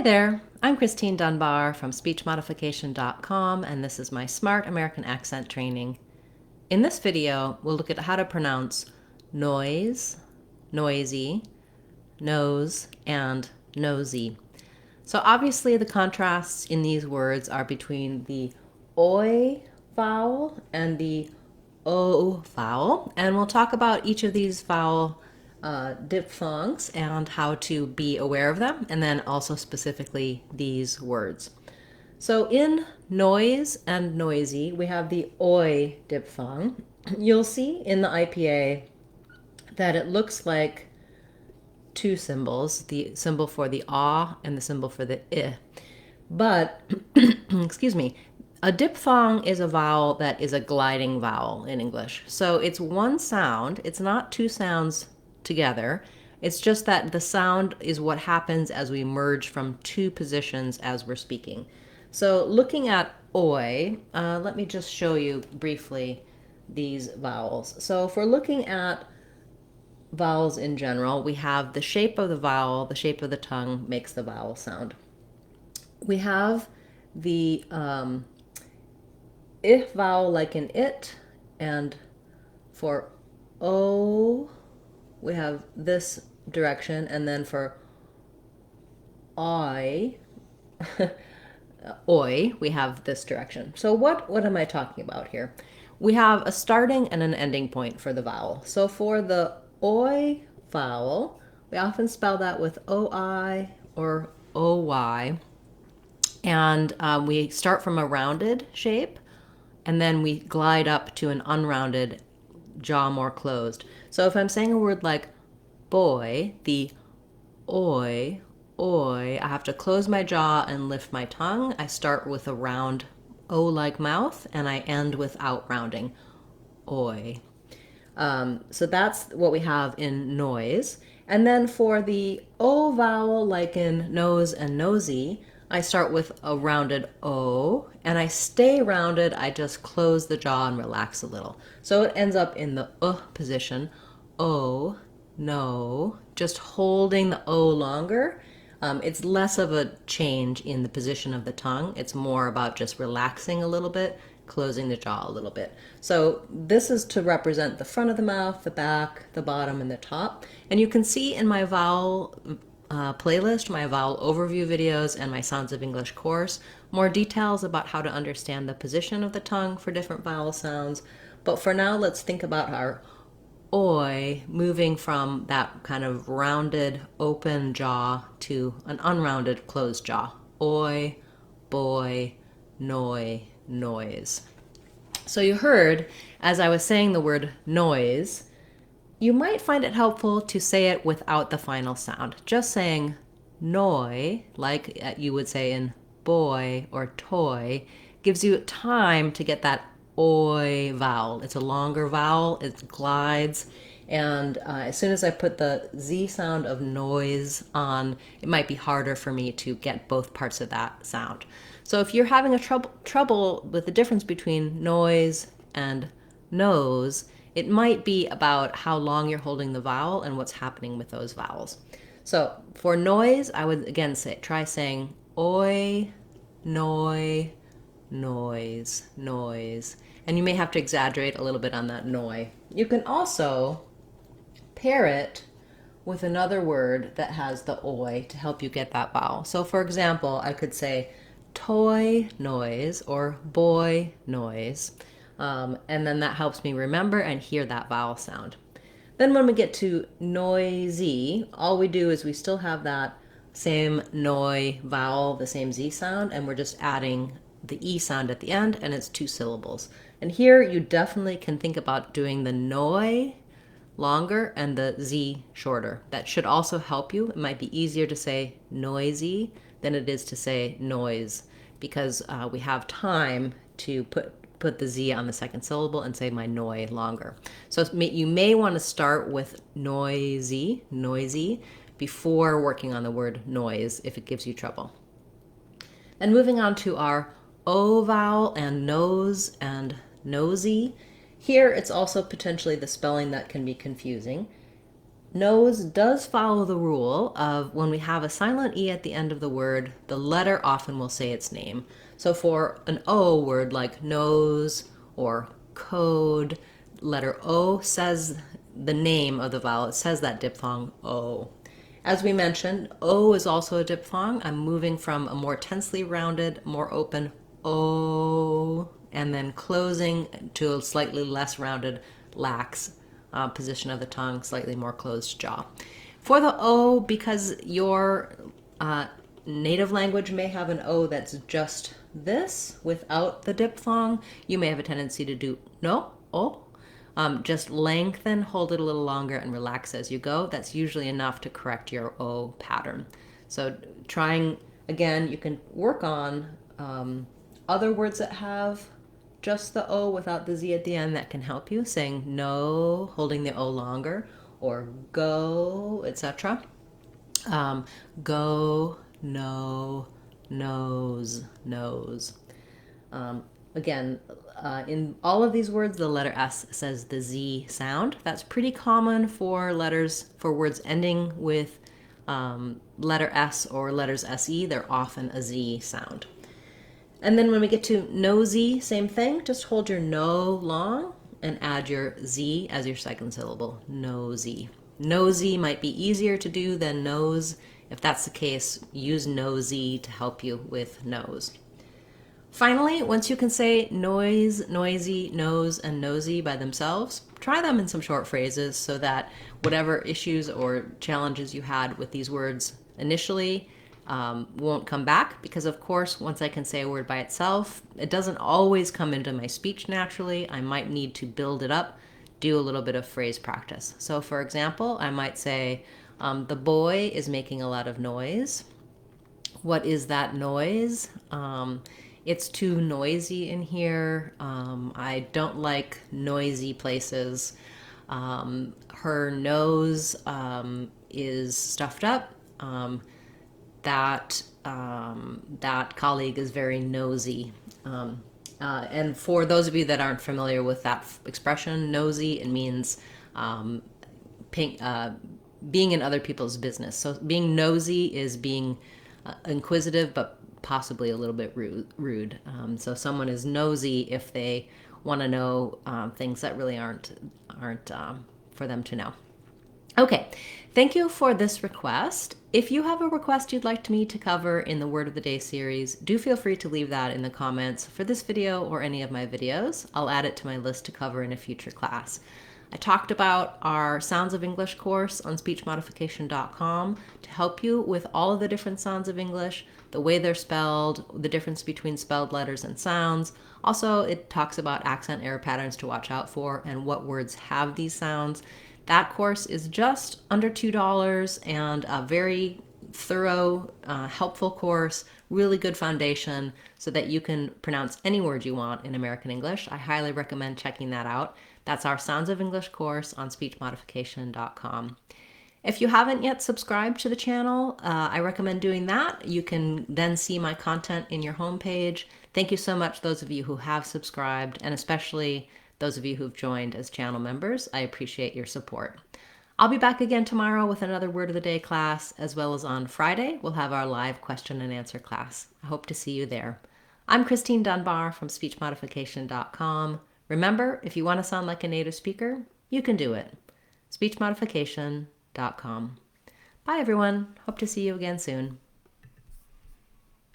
there, I'm Christine Dunbar from speechmodification.com, and this is my Smart American Accent training. In this video, we'll look at how to pronounce noise, noisy, nose, and nosy. So obviously the contrasts in these words are between the oi vowel and the o vowel, and we'll talk about each of these vowel diphthongs and how to be aware of them, and then also specifically these words. So in noise and noisy, we have the oi diphthong. You'll see in the IPA that it looks like two symbols, the symbol for the ah and the symbol for the I. But, excuse me, a diphthong is a vowel that is a gliding vowel in English. So it's one sound, it's not two sounds together. It's just that the sound is what happens as we merge from two positions as we're speaking. So looking at oi, let me just show you briefly these vowels. So if we're looking at vowels in general, we have the shape of the vowel, the shape of the tongue makes the vowel sound. We have the I vowel like in it, and for O, we have this direction, and then for I, oi, we have this direction. So what am I talking about here? We have a starting and an ending point for the vowel. So for the oi vowel, we often spell that with oi or oy, and we start from a rounded shape, and then we glide up to an unrounded jaw more closed. So if I'm saying a word like boy, the oi, I have to close my jaw and lift my tongue. I start with a round O-like mouth, and I end without rounding, oi. So that's what we have in noise. And then for the O vowel, like in nose and nosy, I start with a rounded O, and I stay rounded. I just close the jaw and relax a little. So it ends up in the position, O, no, just holding the O longer. It's less of a change in the position of the tongue. It's more about just relaxing a little bit, closing the jaw a little bit. So this is to represent the front of the mouth, the back, the bottom, and the top. And you can see in my vowel playlist, my vowel overview videos, and my Sounds of English course, more details about how to understand the position of the tongue for different vowel sounds. But for now, let's think about our oi moving from that kind of rounded open jaw to an unrounded closed jaw. Oi, boy, noi, noise. So you heard, as I was saying the word noise, you might find it helpful to say it without the final sound. Just saying noi, like you would say in boy or toy, gives you time to get that oi vowel. It's a longer vowel, it glides, and as soon as I put the Z sound of noise on, it might be harder for me to get both parts of that sound. So if you're having a trouble with the difference between noise and nose, it might be about how long you're holding the vowel and what's happening with those vowels. So for noise, I would again try saying oi, noi, noise, noise. And you may have to exaggerate a little bit on that noi. You can also pair it with another word that has the oi to help you get that vowel. So for example, I could say toy noise or boy noise. And then that helps me remember and hear that vowel sound. Then when we get to noisy, all we do is we still have that same noi vowel, the same Z sound, and we're just adding the E sound at the end, and it's two syllables. And here you definitely can think about doing the noi longer and the Z shorter. That should also help you. It might be easier to say noisy than it is to say noise, because we have time to put the Z on the second syllable and say my noi longer. So you may want to start with noisy, before working on the word noise if it gives you trouble. And moving on to our O vowel and nose and nosy. Here it's also potentially the spelling that can be confusing. Nose does follow the rule of when we have a silent E at the end of the word, the letter often will say its name. So for an O word like nose or code, letter O says the name of the vowel. It says that diphthong O. As we mentioned, O is also a diphthong. I'm moving from a more tensely rounded, more open O, and then closing to a slightly less rounded, lax position of the tongue, slightly more closed jaw. For the O, because your native language may have an O that's just this without the diphthong, you may have a tendency to do no, O. Just lengthen, hold it a little longer, and relax as you go. That's usually enough to correct your O pattern. So trying, again, you can work on other words that have just the O without the Z at the end that can help you, saying no, holding the O longer, or go, etc. Go, no, nose, nose. Again, in all of these words, the letter S says the Z sound. That's pretty common for words ending with letter S or letters SE. They're often a Z sound. And then when we get to nosey, same thing. Just hold your no long and add your Z as your second syllable. Nosey. Nosey might be easier to do than nose. If that's the case, use nosey to help you with nose. Finally, once you can say noise, noisy, nose, and nosy by themselves, try them in some short phrases so that whatever issues or challenges you had with these words initially won't come back, because of course once I can say a word by itself, it doesn't always come into my speech naturally. I might need to build it up, do a little bit of phrase practice. So for example, I might say the boy is making a lot of noise. What is that noise? It's too noisy in here. I don't like noisy places. Her nose is stuffed up. That colleague is very nosy. And for those of you that aren't familiar with that expression, nosy, it means being in other people's business. So being nosy is being inquisitive, but possibly a little bit rude. So someone is nosy if they want to know things that really aren't for them to know. Okay, thank you for this request. If you have a request you'd like me to cover in the Word of the Day series, do feel free to leave that in the comments for this video or any of my videos. I'll add it to my list to cover in a future class. I talked about our Sounds of English course on speechmodification.com to help you with all of the different sounds of English, the way they're spelled, the difference between spelled letters and sounds. Also, it talks about accent error patterns to watch out for and what words have these sounds. That course is just under $2 and a very thorough, helpful course, really good foundation so that you can pronounce any word you want in American English. I highly recommend checking that out. That's our Sounds of English course on speechmodification.com. If you haven't yet subscribed to the channel, I recommend doing that. You can then see my content in your homepage. Thank you so much, those of you who have subscribed, and especially those of you who've joined as channel members. I appreciate your support. I'll be back again tomorrow with another Word of the Day class, as well as on Friday, we'll have our live question and answer class. I hope to see you there. I'm Christine Dunbar from speechmodification.com. Remember, if you want to sound like a native speaker, you can do it. speechmodification.com. Bye, everyone. Hope to see you again soon.